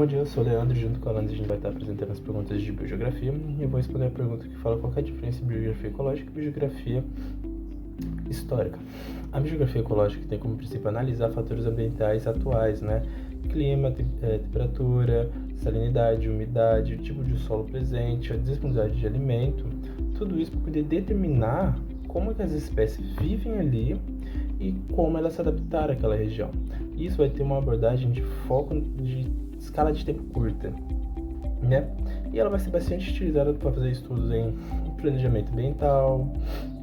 dia, eu sou o Leandro e junto com a Alana a gente vai estar apresentando as perguntas de biogeografia e eu vou responder a pergunta que fala qual é a diferença entre biogeografia ecológica e biogeografia histórica. A biogeografia ecológica tem como princípio analisar fatores ambientais atuais, né? Clima, temperatura, salinidade, umidade, o tipo de solo presente, a disponibilidade de alimento, tudo isso para poder determinar como é que as espécies vivem ali e como elas se adaptaram àquela região. Isso vai ter uma abordagem de foco de escala de tempo curta, né? E ela vai ser bastante utilizada para fazer estudos em planejamento ambiental,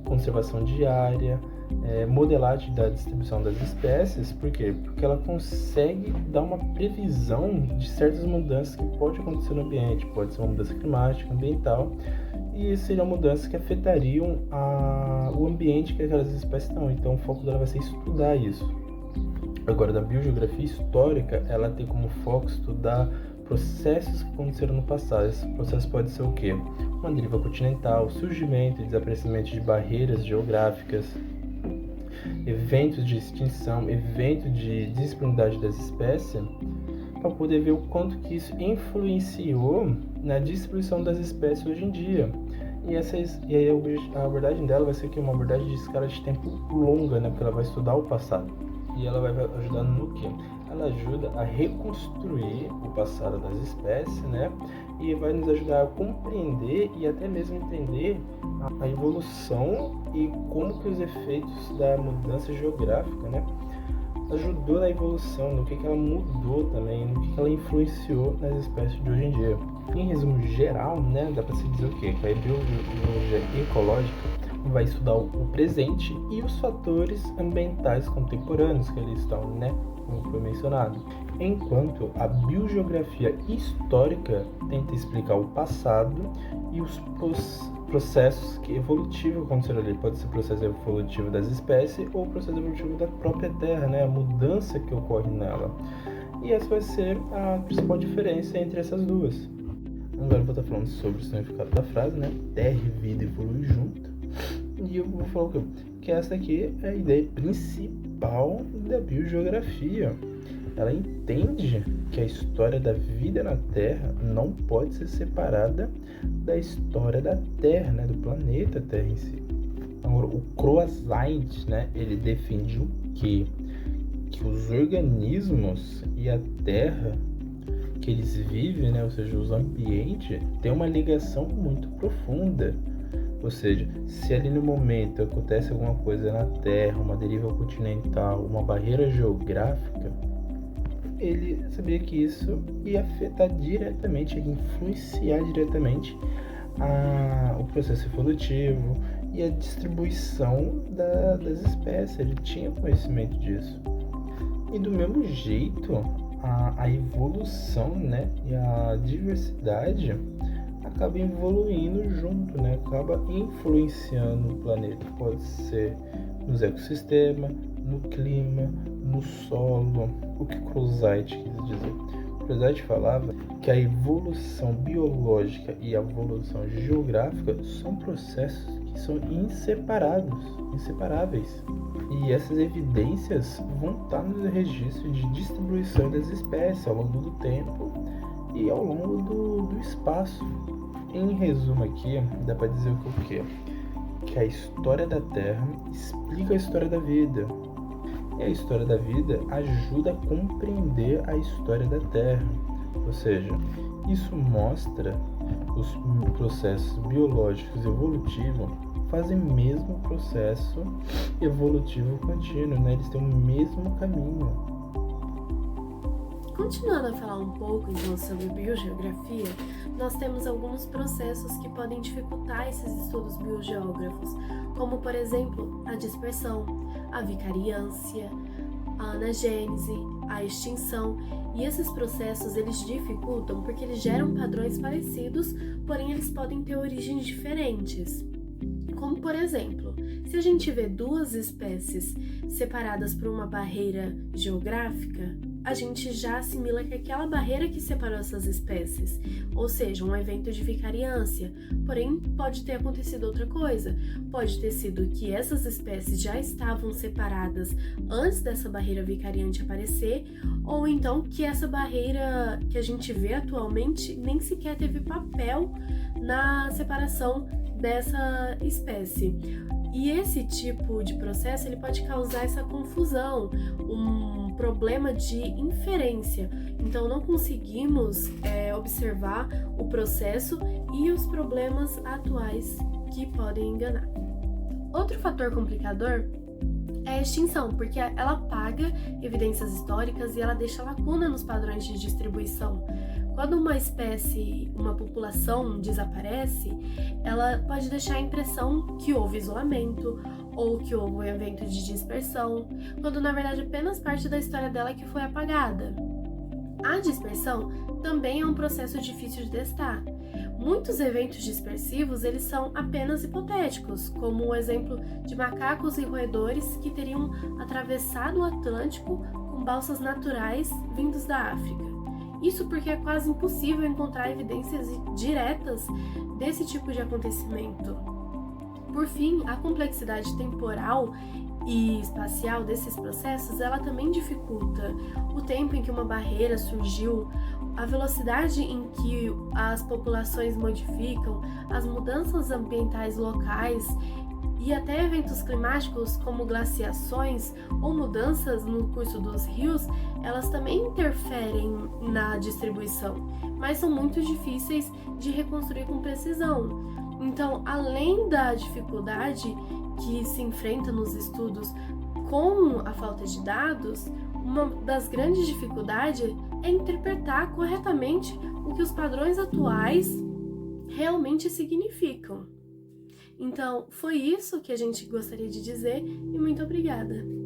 conservação de área, modelagem da distribuição das espécies. Por quê? Porque ela consegue dar uma previsão de certas mudanças que pode acontecer no ambiente. Pode ser uma mudança climática, ambiental, e seriam mudanças que afetariam o ambiente que aquelas espécies estão. Então o foco dela vai ser estudar isso. Agora, da biogeografia histórica, ela tem como foco estudar processos que aconteceram no passado. Esse processo pode ser o quê? Uma deriva continental, surgimento e desaparecimento de barreiras geográficas, eventos de extinção, eventos de disponibilidade das espécies, para poder ver o quanto que isso influenciou na distribuição das espécies hoje em dia. E aí a abordagem dela vai ser que uma abordagem de escala de tempo longa, né? Porque ela vai estudar o passado. E ela vai ajudar no quê? Ela ajuda a reconstruir o passado das espécies, né? E vai nos ajudar a compreender e até mesmo entender a evolução e como que os efeitos da mudança geográfica, né, ajudou na evolução, no que ela mudou também, no que ela influenciou nas espécies de hoje em dia. Em resumo geral, né, dá para se dizer o quê? Que a biologia ecológica vai estudar o presente e os fatores ambientais contemporâneos que eles estão, né, como foi mencionado. Enquanto a biogeografia histórica tenta explicar o passado e os processos evolutivos que aconteceram ali. Pode ser o processo evolutivo das espécies ou o processo evolutivo da própria Terra, né, a mudança que ocorre nela. E essa vai ser a principal diferença entre essas duas. Agora eu vou estar falando sobre o significado da frase, né? Terra e vida evoluem junto. E eu vou falar o quê? Que essa aqui é a ideia principal da biogeografia. Ela entende que a história da vida na Terra não pode ser separada da história da Terra, né? Do planeta Terra em si. Agora, o Croazide, né? Ele defende o quê? Que os organismos e a Terra que eles vivem, né, ou seja, os ambientes, tem uma ligação muito profunda. Ou seja, se ali no momento acontece alguma coisa na Terra, uma deriva continental, uma barreira geográfica, ele sabia que isso ia afetar diretamente, ia influenciar diretamente o processo evolutivo e a distribuição das espécies. Ele tinha conhecimento disso. E do mesmo jeito, a evolução, né, e a diversidade acaba evoluindo junto, né, acaba influenciando o planeta. Pode ser nos ecossistemas, no clima, no solo. O que Crouzait quis dizer? Crouzait falava que a evolução biológica e a evolução geográfica são processos que são inseparáveis. E essas evidências vão estar nos registros de distribuição das espécies ao longo do tempo e ao longo do espaço. Em resumo aqui, dá para dizer o quê? Que a história da Terra explica a história da vida. E a história da vida ajuda a compreender a história da Terra. Ou seja, isso mostra os processos biológicos e evolutivos fazem o mesmo processo evolutivo contínuo, né? Eles têm o mesmo caminho. Continuando a falar um pouco então sobre biogeografia, nós temos alguns processos que podem dificultar esses estudos biogeógrafos, como por exemplo a dispersão, a vicariância, a anagênese, a extinção. E esses processos eles dificultam porque eles geram padrões parecidos, porém eles podem ter origens diferentes. Como por exemplo, Se a gente vê duas espécies separadas por uma barreira geográfica, a gente já assimila que aquela barreira que separou essas espécies, ou seja, um evento de vicariância. Porém, pode ter acontecido outra coisa. Pode ter sido que essas espécies já estavam separadas antes dessa barreira vicariante aparecer, ou então que essa barreira que a gente vê atualmente nem sequer teve papel na separação dessa espécie. E esse tipo de processo ele pode causar essa confusão, um problema de inferência. Então não conseguimos observar o processo e os problemas atuais que podem enganar. Outro fator complicador é a extinção, porque ela apaga evidências históricas e ela deixa lacuna nos padrões de distribuição. Quando uma espécie, uma população desaparece, ela pode deixar a impressão que houve isolamento ou que houve um evento de dispersão, quando na verdade apenas parte da história dela que foi apagada. A dispersão também é um processo difícil de testar. Muitos eventos dispersivos eles são apenas hipotéticos, como o exemplo de macacos e roedores que teriam atravessado o Atlântico com balsas naturais vindos da África. Isso porque é quase impossível encontrar evidências diretas desse tipo de acontecimento. Por fim, a complexidade temporal e espacial desses processos, ela também dificulta o tempo em que uma barreira surgiu, a velocidade em que as populações modificam, as mudanças ambientais locais e até eventos climáticos como glaciações ou mudanças no curso dos rios, elas também interferem na distribuição, mas são muito difíceis de reconstruir com precisão. Então, além da dificuldade que se enfrenta nos estudos com a falta de dados, uma das grandes dificuldades é interpretar corretamente o que os padrões atuais realmente significam. Então, foi isso que a gente gostaria de dizer e muito obrigada!